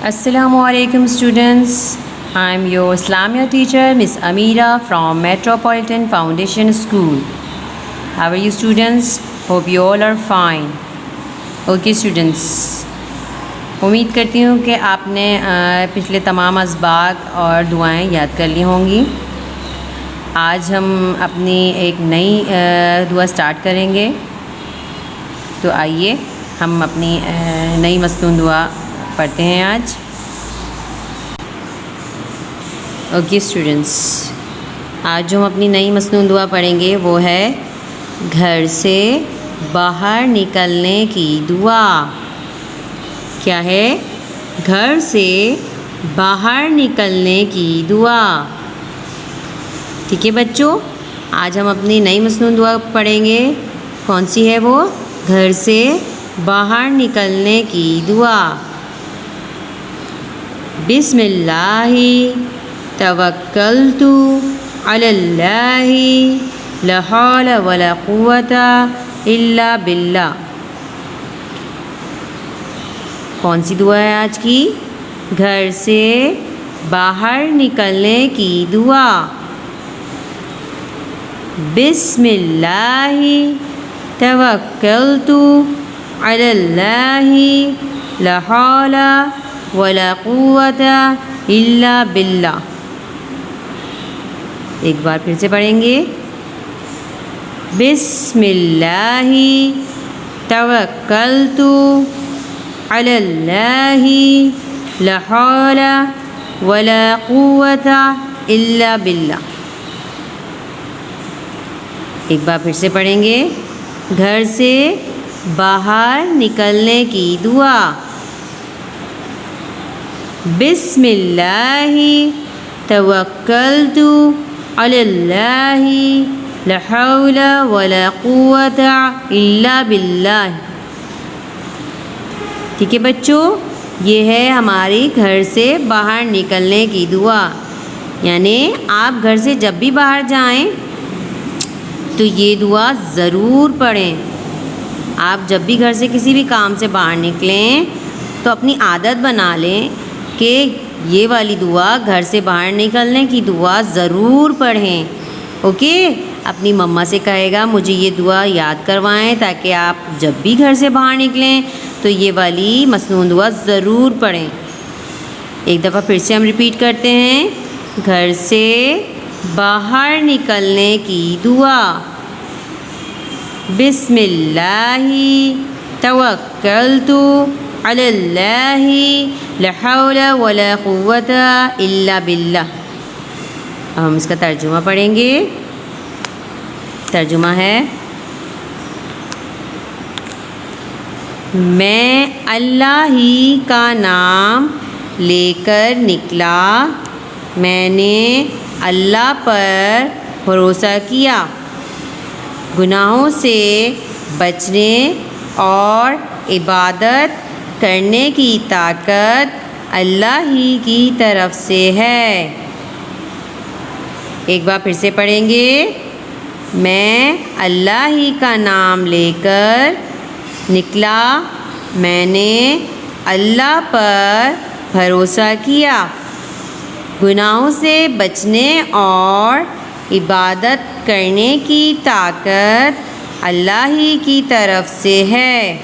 Assalamu alaikum students. I am your Islamia teacher Miss Amira from Metropolitan Foundation School. How are you students? Hope you all are fine. Okay students. امید کرتی ہوں کہ آپ نے پچھلے تمام اسباق اور دعائیں یاد کر لی ہوں گی. آج ہم اپنی ایک نئی دعا سٹارٹ کریں گے. تو آئیے ہم اپنی نئی مصنون دعا پڑھتے ہیں آج. اوکے اسٹوڈنٹس، آج جو ہم اپنی نئی مصنون دعا پڑھیں گے وہ ہے گھر سے باہر نکلنے کی دعا. کیا ہے؟ گھر سے باہر نکلنے کی دعا. ٹھیک ہے بچوں، آج ہم اپنی نئی مصنون دعا پڑھیں گے. کون سی ہے وہ؟ گھر سے باہر نکلنے کی دعا. بسم اللہ توکلت علی اللہ لا حول ولا قوت الا باللہ. کون سی دعا ہے آج کی؟ گھر سے باہر نکلنے کی دعا. بسم اللہ توکلت علی اللہ لا حول ولا قوت الا باللہ. ایک بار پھر سے پڑھیں گے. بسم اللہ توکلت علی اللہ لا حول ولا قوت الا باللہ. ایک بار پھر سے پڑھیں گے. گھر سے باہر نکلنے کی دعا. بسم اللہ توکلت علی اللہ لا حول ولا قوت الا باللہ. ٹھیک ہے بچوں، یہ ہے ہماری گھر سے باہر نکلنے کی دعا. یعنی آپ گھر سے جب بھی باہر جائیں تو یہ دعا ضرور پڑھیں. آپ جب بھی گھر سے کسی بھی کام سے باہر نکلیں تو اپنی عادت بنا لیں کہ یہ والی دعا، گھر سے باہر نکلنے کی دعا ضرور پڑھیں. اوکے، اپنی مما سے کہے گا مجھے یہ دعا یاد کروائیں تاکہ آپ جب بھی گھر سے باہر نکلیں تو یہ والی مصنون دعا ضرور پڑھیں. ایک دفعہ پھر سے ہم ریپیٹ کرتے ہیں. گھر سے باہر نکلنے کی دعا. بسم اللہ توکلت علی اللہ لا حول ولا قوت الا باللہ. اب ہم اس کا ترجمہ پڑھیں گے. ترجمہ ہے: میں اللہ ہی کا نام لے کر نکلا. میں نے اللہ پر بھروسہ کیا. گناہوں سے بچنے اور عبادت کرنے کی طاقت اللہ ہی کی طرف سے ہے. ایک بار پھر سے پڑھیں گے. میں اللہ ہی کا نام لے کر نکلا. میں نے اللہ پر بھروسہ کیا. گناہوں سے بچنے اور عبادت کرنے کی طاقت اللہ ہی کی طرف سے ہے.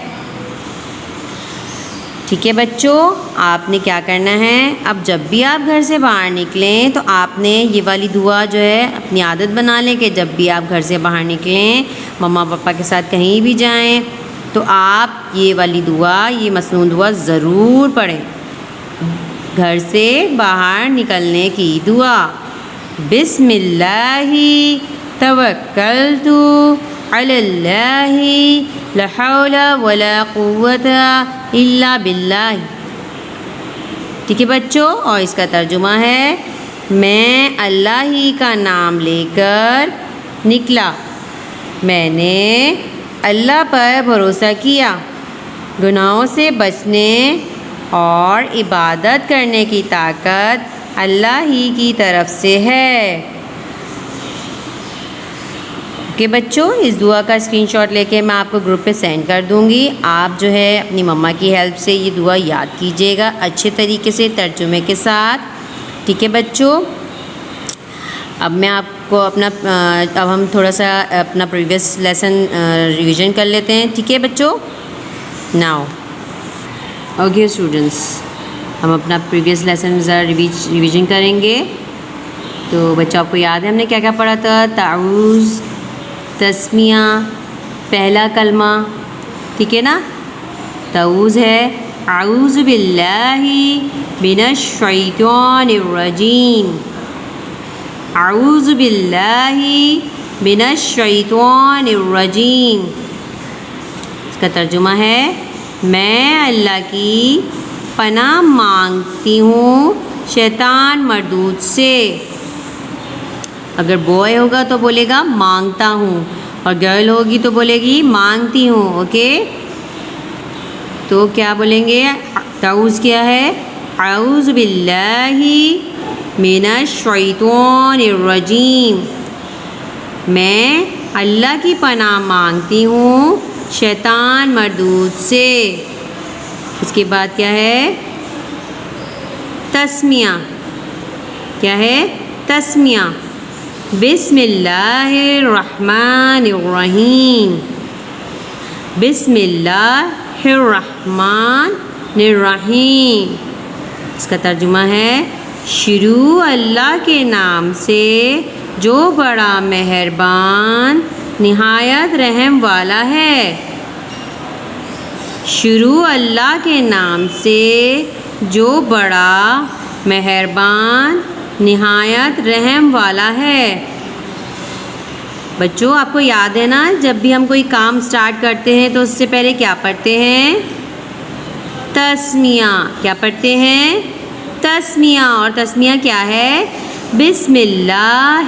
ٹھیک ہے بچوں، آپ نے کیا کرنا ہے؟ اب جب بھی آپ گھر سے باہر نکلیں تو آپ نے یہ والی دعا جو ہے اپنی عادت بنا لیں کہ جب بھی آپ گھر سے باہر نکلیں، مما پاپا کے ساتھ کہیں بھی جائیں تو آپ یہ والی دعا، یہ مصنون دعا ضرور پڑھیں. گھر سے باہر نکلنے کی دعا. بسم اللہ توکلت علی اللہ لا حول ولا قوت الا باللہ. ٹھیک ہے بچوں، اور اس کا ترجمہ ہے: میں اللہ ہی کا نام لے کر نکلا. میں نے اللہ پر بھروسہ کیا. گناہوں سے بچنے اور عبادت کرنے کی طاقت اللہ ہی کی طرف سے ہے. اوکے بچوں، اس دعا کا اسکرین شاٹ لے کے میں آپ کو گروپ پہ سینڈ کر دوں گی. آپ جو ہے اپنی مما کی ہیلپ سے یہ دعا یاد کیجیے گا اچھے طریقے سے ترجمے کے ساتھ. ٹھیک ہے بچوں. اب میں آپ کو اب ہم تھوڑا سا اپنا پریویس لیسن ریویژن کر لیتے ہیں. ٹھیک ہے بچوں. ناؤ اوکے اسٹوڈنٹس، ہم اپنا پریویس لیسن ذرا ریویژن کریں گے. تو بچوں آپ کو یاد ہے ہم نے کیا کیا پڑھا تھا؟ تعوذ، تسمیہ، پہلا کلمہ. ٹھیک ہے نا. تعوذ ہے اعوذ باللہ من الشیطان الرجیم. اعوذ باللہ من الشیطان الرجیم. اس کا ترجمہ ہے میں اللہ کی پناہ مانگتی ہوں شیطان مردود سے. اگر بوائے ہوگا تو بولے گا مانگتا ہوں، اور گرل ہوگی تو بولے گی مانگتی ہوں. اوکے، تو کیا بولیں گے؟ تعوذ کیا ہے؟ اعوذ باللہ من الشیطان الرجیم. میں اللہ کی پناہ مانگتی ہوں شیطان مردود سے. اس کے بعد کیا ہے؟ تسمیہ. کیا ہے؟ تسمیہ. بسم اللہ الرحمن الرحیم. بسم اللہ الرحمن الرحیم. اس کا ترجمہ ہے شروع اللہ کے نام سے جو بڑا مہربان نہایت رحم والا ہے. شروع اللہ کے نام سے جو بڑا مہربان نہایت رحم والا ہے. بچوں آپ کو یاد ہے نا، جب بھی ہم کوئی کام سٹارٹ کرتے ہیں تو اس سے پہلے کیا پڑھتے ہیں؟ تسمیہ. کیا پڑھتے ہیں؟ تسمیہ. اور تسمیہ کیا ہے؟ بسم اللہ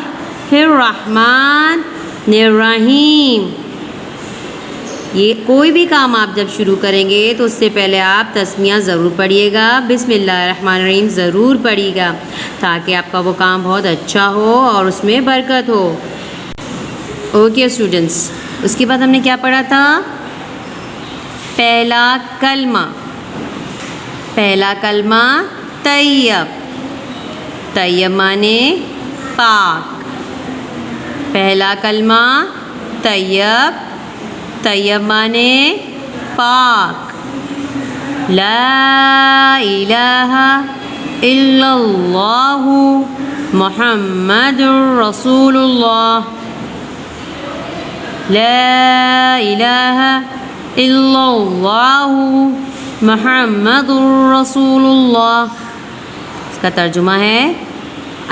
الرحمن الرحیم. یہ کوئی بھی کام آپ جب شروع کریں گے تو اس سے پہلے آپ تسمیہ ضرور پڑھیے گا، بسم اللہ الرحمن الرحیم ضرور پڑھیے گا، تاکہ آپ کا وہ کام بہت اچھا ہو اور اس میں برکت ہو. اوکے اسٹوڈنٹس، اس کے بعد ہم نے کیا پڑھا تھا؟ پہلا کلمہ. پہلا کلمہ طیب. طیب معنی پاک. پہلا کلمہ طیب. طیب معنی پاک. لا الہ الا اللہ محمد رسول اللہ. لا الہ الا اللہ محمد رسول اللہ. اس کا ترجمہ ہے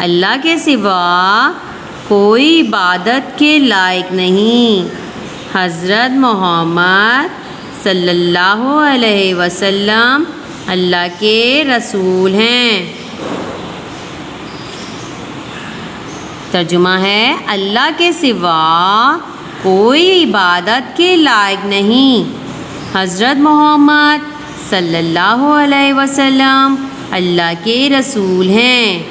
اللہ کے سوا کوئی عبادت کے لائق نہیں، حضرت محمد صلی اللہ علیہ وسلم اللہ کے رسول ہیں. ترجمہ ہے اللہ کے سوا کوئی عبادت کے لائق نہیں، حضرت محمد صلی اللہ علیہ وسلم اللہ کے رسول ہیں.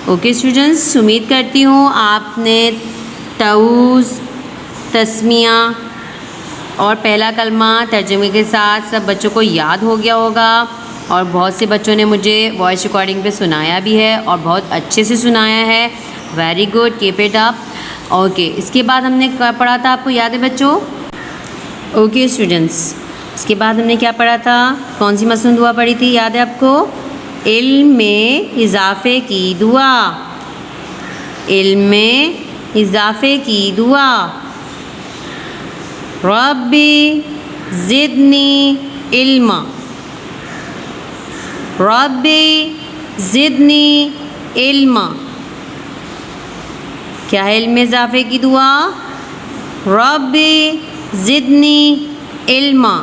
اوکے اسٹوڈنٹس، امید کرتی ہوں آپ نے تعوذ، تسمیہ اور پہلا کلمہ ترجمے کے ساتھ سب بچوں کو یاد ہو گیا ہوگا، اور بہت سے بچوں نے مجھے وائس ریکارڈنگ پہ سنایا بھی ہے اور بہت اچھے سے سنایا ہے. Very good, keep it up. Okay, اس کے بعد ہم نے کیا پڑھا تھا آپ کو یاد ہے بچوں؟ اوکے اسٹوڈنٹس، اس کے بعد ہم نے کیا پڑھا تھا؟ کون سی مصنوعی دعا پڑھی تھی؟ یاد ہے آپ کو؟ علم میں اضافے کی دعا. علم میں اضافے کی دعا. ربی زدنی علما. ربی زدنی علما. کیا ہے علم میں اضافے کی دعا؟ ربی زدنی علما.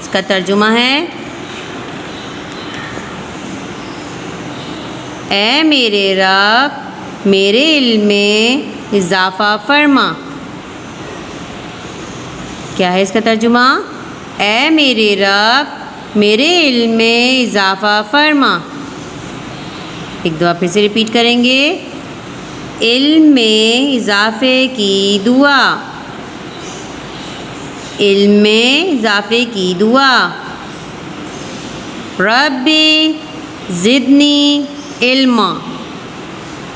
اس کا ترجمہ ہے اے میرے رب میرے علم میں اضافہ فرما. کیا ہے اس کا ترجمہ؟ اے میرے رب میرے علم میں اضافہ فرما. ایک دعا پھر سے ریپیٹ کریں گے. علم میں اضافے کی دعا، علم میں اضافے کی دعا۔ ربی زدنی علما،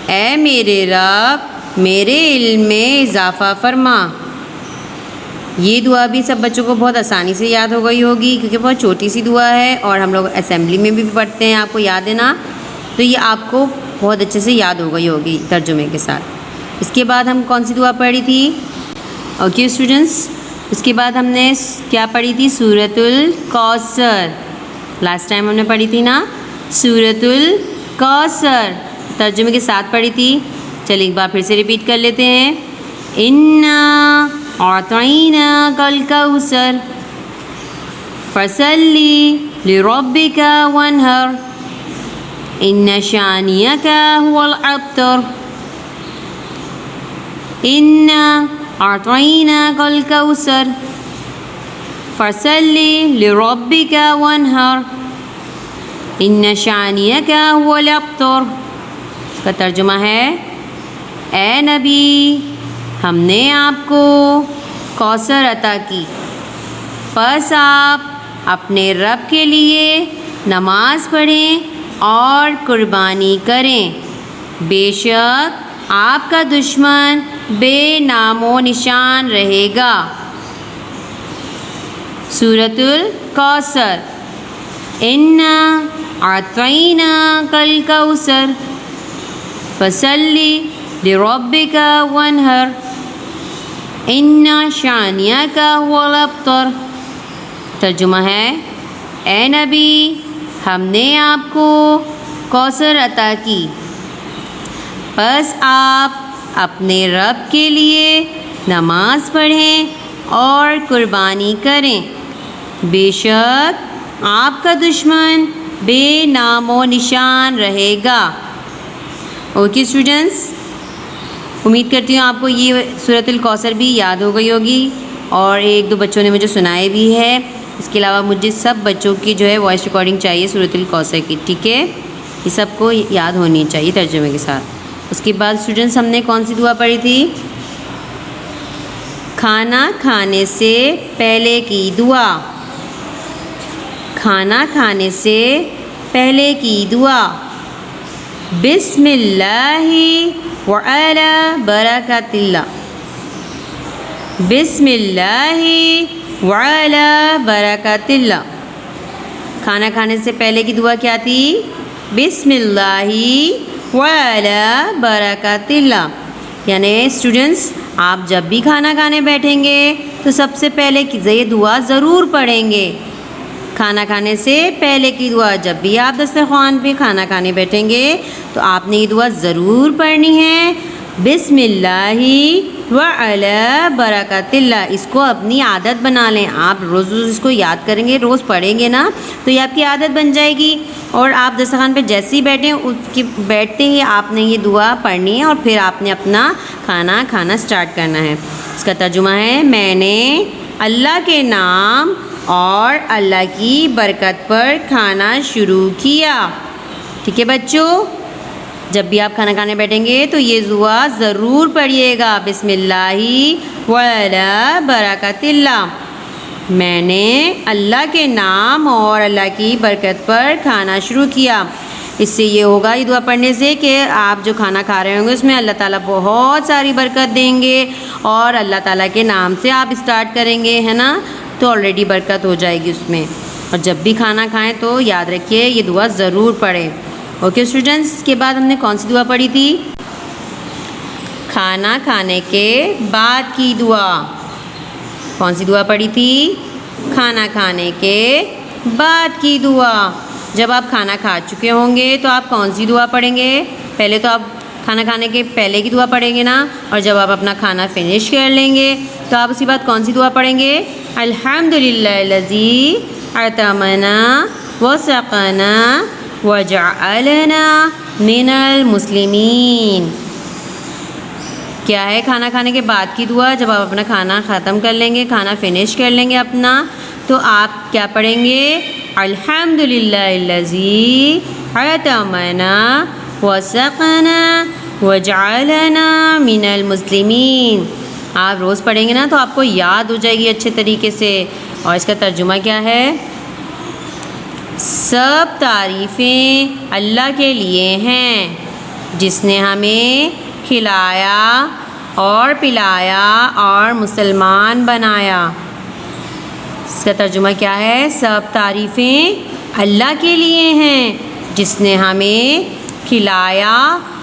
اے میرے رب میرے علم میں اضافہ فرما۔ یہ دعا بھی سب بچوں کو بہت آسانی سے یاد ہو گئی ہوگی کیونکہ بہت چھوٹی سی دعا ہے اور ہم لوگ اسمبلی میں بھی پڑھتے ہیں، آپ کو یاد ہے نا؟ تو یہ آپ کو بہت اچھے سے یاد ہو گئی ہوگی ترجمے کے ساتھ۔ اس کے بعد ہم کون سی دعا پڑھی تھی؟ اوکے اسٹوڈنٹس، اس کے بعد ہم نے کیا پڑھی تھی؟ سورۃ الکوثر۔ لاسٹ ٹائم ہم نے پڑھی تھی نا سورۃ الکوثر، ترجمے کے ساتھ پڑھی تھی۔ چلیے ایک بار پھر سے ریپیٹ کر لیتے ہیں۔ انا اعطیناک الکوثر فصلی لربک وانحر ان شانئک هو الابتر۔ انا اعطیناک الکوثر فصلی لربک وانحر ان شانئک هو الابتر۔ اس کا ترجمہ ہے اے نبی ہم نے آپ کو کوثر عطا کی، پس آپ اپنے رب کے لیے نماز پڑھیں اور قربانی کریں، بے شک آپ کا دشمن بے نام و نشان رہے گا۔ سورۃ الکوثر، انا اعطیناک الکوثر فصلی لربک وانحر ان شانئک هو الابتر۔ ترجمہ ہے اے نبی ہم نے آپ کو کوثر عطا کی، پس آپ اپنے رب کے لیے نماز پڑھیں اور قربانی کریں، بے شک آپ کا دشمن بے نام و نشان رہے گا۔ اوکے اسٹوڈنٹس، امید کرتی ہوں آپ کو یہ سورۃ الکوثر بھی یاد ہو گئی ہوگی اور ایک دو بچوں نے مجھے سنائے بھی ہے۔ اس کے علاوہ مجھے سب بچوں کی جو ہے وائس ریکارڈنگ چاہیے سورۃ الکوثر کی، ٹھیک ہے؟ یہ سب کو یاد ہونی چاہیے ترجمے کے ساتھ۔ اس کے بعد اسٹوڈنٹس ہم نے کون سی دعا پڑھی تھی؟ کھانا کھانے سے پہلے کی دعا، کھانا کھانے سے پہلے کی دعا۔ بسم اللہ وعلی برکات اللہ، بسم اللہ وعلی برکات اللہ۔ کھانا کھانے سے پہلے کی دعا کیا تھی؟ بسم اللہ وعلی برکات اللہ۔ یعنی اسٹوڈنٹس آپ جب بھی کھانا کھانے بیٹھیں گے تو سب سے پہلے یہ دعا ضرور پڑھیں گے۔ کھانا کھانے سے پہلے کی دعا، جب بھی آپ دسترخوان پہ کھانا کھانے بیٹھیں گے تو آپ نے یہ دعا ضرور پڑھنی ہے، بسم اللہ وعلی برکات اللہ۔ اس کو اپنی عادت بنا لیں، آپ روز روز اس کو یاد کریں گے، روز پڑھیں گے نا تو یہ آپ کی عادت بن جائے گی، اور آپ دسترخوان پہ جیسے ہی بیٹھیں بیٹھتے ہی آپ نے یہ دعا پڑھنی ہے اور پھر آپ نے اپنا کھانا کھانا سٹارٹ کرنا ہے۔ اس کا ترجمہ ہے میں نے اللہ کے نام اور اللہ کی برکت پر کھانا شروع کیا۔ ٹھیک ہے بچوں، جب بھی آپ کھانا کھانے بیٹھیں گے تو یہ دعا ضرور پڑھیے گا، بسم اللہ وعلی برکات اللہ، میں نے اللہ کے نام اور اللہ کی برکت پر کھانا شروع کیا۔ اس سے یہ ہوگا یہ دعا پڑھنے سے کہ آپ جو کھانا کھا رہے ہوں گے اس میں اللہ تعالیٰ بہت ساری برکت دیں گے، اور اللہ تعالیٰ کے نام سے آپ اسٹارٹ کریں گے، ہے نا، تو آلریڈی برکت ہو جائے گی اس میں۔ اور جب بھی کھانا کھائیں تو یاد رکھیے یہ دعا ضرور پڑھیں۔ اوکے اسٹوڈنٹس، اس کے بعد ہم نے کون سی دعا پڑھی تھی؟ کھانا کھانے کے بعد کی دعا۔ کون سی دعا پڑھی تھی؟ کھانا کھانے کے بعد کی دعا۔ جب آپ کھانا کھا چکے ہوں گے تو آپ کون سی دعا پڑھیں گے؟ پہلے تو آپ کھانا کھانے کے پہلے کی دعا پڑھیں گے نا، اور جب آپ اپنا کھانا فنش کر لیں گے تو آپ اسی بعد کون سی دعا پڑھیں گے؟ الحمدللہ الذی اطعمنا وسقانا وجعلنا من المسلمین۔ کیا ہے کھانا کھانے کے بعد کی دعا؟ جب آپ اپنا کھانا ختم کر لیں گے، کھانا فنش کر لیں گے اپنا، تو آپ کیا پڑھیں گے؟ الحمدللہ الذی اطعمنا وسقانا وَجْعَلْنَا مِنَ الْمُسْلِمِينَ. آپ روز پڑھیں گے نا تو آپ کو یاد ہو جائے گی اچھے طریقے سے. اور اس کا ترجمہ کیا ہے؟ سب تعریفیں اللہ کے لیے ہیں جس نے ہمیں کھلایا اور پلایا اور مسلمان بنایا. اس کا ترجمہ کیا ہے؟ سب تعریفیں اللہ کے لیے ہیں جس نے ہمیں کھلایا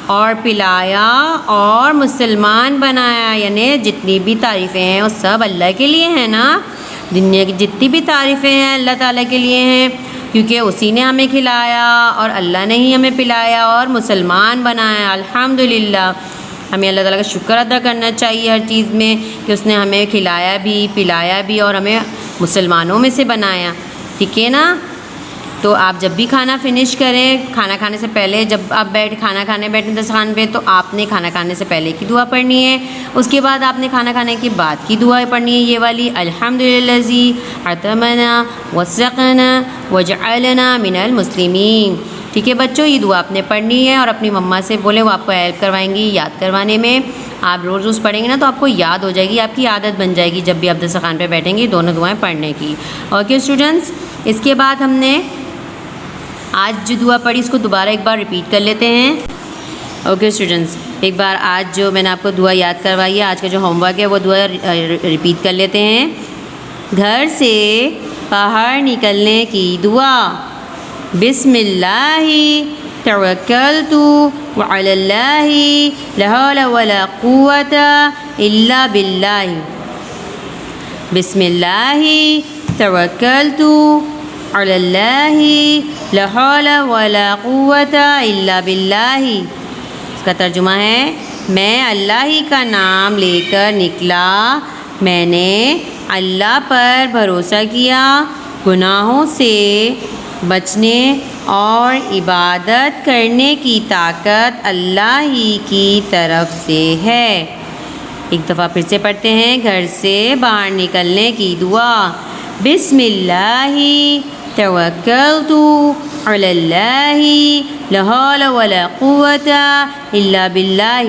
اور پلایا اور مسلمان بنایا. یعنی جتنی بھی تعریفیں ہیں وہ سب اللہ کے لیے ہیں نا. دنیا کی جتنی بھی تعریفیں ہیں اللہ تعالیٰ کے لیے ہیں کیونکہ اسی نے ہمیں کھلایا اور اللہ نے ہی ہمیں پلایا اور مسلمان بنایا. الحمدللہ. ہمیں اللہ تعالیٰ کا شکر ادا کرنا چاہیے ہر چیز میں کہ اس نے ہمیں کھلایا بھی پلایا بھی اور ہمیں مسلمانوں میں سے بنایا. ٹھیک ہے نا. تو آپ جب بھی کھانا فنش کریں، کھانا کھانے سے پہلے جب آپ کھانا کھانے بیٹھیں دسترخوان پہ، تو آپ نے کھانا کھانے سے پہلے کی دعا پڑھنی ہے. اس کے بعد آپ نے کھانا کھانے کے بعد کی دعا پڑھنی ہے یہ والی، الحمدللہ اطعمنا وسقنا وجعلنا من المسلمین. ٹھیک ہے بچوں، یہ دعا آپ نے پڑھنی ہے اور اپنی مما سے بولے، وہ آپ کو ہیلپ کروائیں گی یاد کروانے میں. آپ روز روز پڑھیں گے نا تو آپ کو یاد ہو جائے گی، آپ کی عادت بن جائے گی جب بھی آپ دسترخوان پہ بیٹھیں گے دونوں دعائیں پڑھنے کی. اوکے اسٹوڈنٹس، اس کے بعد ہم نے آج جو دعا پڑھی اس کو دوبارہ ایک بار ریپیٹ کر لیتے ہیں. اوکے اسٹوڈنٹس، ایک بار آج جو میں نے آپ کو دعا یاد کروائی ہے، آج کا جو ہوم ورک ہے وہ دعا ریپیٹ کر لیتے ہیں. گھر سے باہر نکلنے کی دعا. بسم اللہ توکلت وعلی اللہ لا حول ولا قوت الا باللہ. بسم اللہ توکلت علی اللہ لا حول ولا قوت الا باللہ. اس کا ترجمہ ہے میں اللہ ہی کا نام لے کر نکلا، میں نے اللہ پر بھروسہ کیا، گناہوں سے بچنے اور عبادت کرنے کی طاقت اللہ ہی کی طرف سے ہے. ایک دفعہ پھر سے پڑھتے ہیں. گھر سے باہر نکلنے کی دعا. بسم اللہ توکلت علی اللہ لا حول ولا قوت الا باللہ.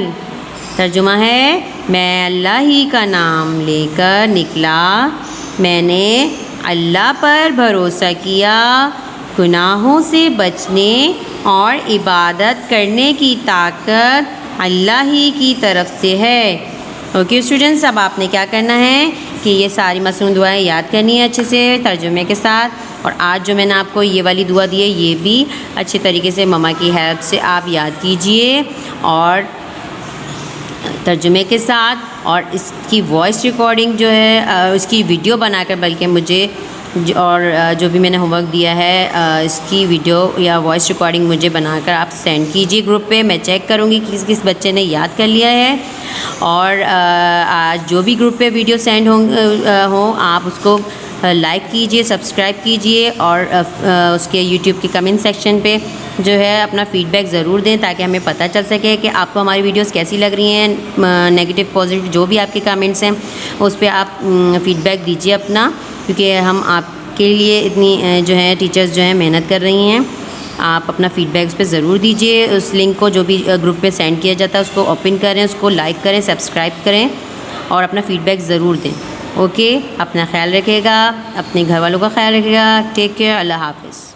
ترجمہ ہے میں اللہ ہی کا نام لے کر نکلا، میں نے اللہ پر بھروسہ کیا، گناہوں سے بچنے اور عبادت کرنے کی طاقت اللہ ہی کی طرف سے ہے. اوکے اسٹوڈنٹس، اب آپ نے کیا کرنا ہے کہ یہ ساری مصنوعی دعائیں یاد کرنی ہے اچھے سے ترجمے کے ساتھ. اور آج جو میں نے آپ کو یہ والی دعا دی ہے یہ بھی اچھے طریقے سے مما کی ہیلپ سے آپ یاد کیجئے اور ترجمے کے ساتھ. اور اس کی وائس ریکارڈنگ جو ہے اس کی ویڈیو بنا کر بلکہ مجھے اور جو بھی میں نے ہوم ورک دیا ہے اس کی ویڈیو یا وائس ریکارڈنگ مجھے بنا کر آپ سینڈ کیجیے گروپ پہ. میں چیک کروں گی کس کس بچے نے یاد کر لیا ہے. اور جو بھی گروپ پہ ویڈیو سینڈ ہوں آپ اس کو لائک کیجئے، سبسکرائب کیجئے اور اس کے یوٹیوب کے کمنٹ سیکشن پہ جو ہے اپنا فیڈ بیک ضرور دیں تاکہ ہمیں پتہ چل سکے کہ آپ کو ہماری ویڈیوز کیسی لگ رہی ہیں. نیگیٹو پازیٹیو جو بھی آپ کے کمنٹس ہیں اس پہ آپ فیڈ بیک دیجئے اپنا، کیونکہ ہم آپ کے لیے اتنی جو ہے ٹیچرز جو ہیں محنت کر رہی ہیں. آپ اپنا فیڈ بیک اس پہ ضرور دیجئے. اس لنک کو جو بھی گروپ پہ سینڈ کیا جاتا ہے اس کو اوپن کریں، اس کو لائک کریں، سبسکرائب کریں اور اپنا فیڈ بیک ضرور دیں. اوکے، اپنا خیال رکھے گا، اپنے گھر والوں کا خیال رکھے گا. Take care. اللہ حافظ.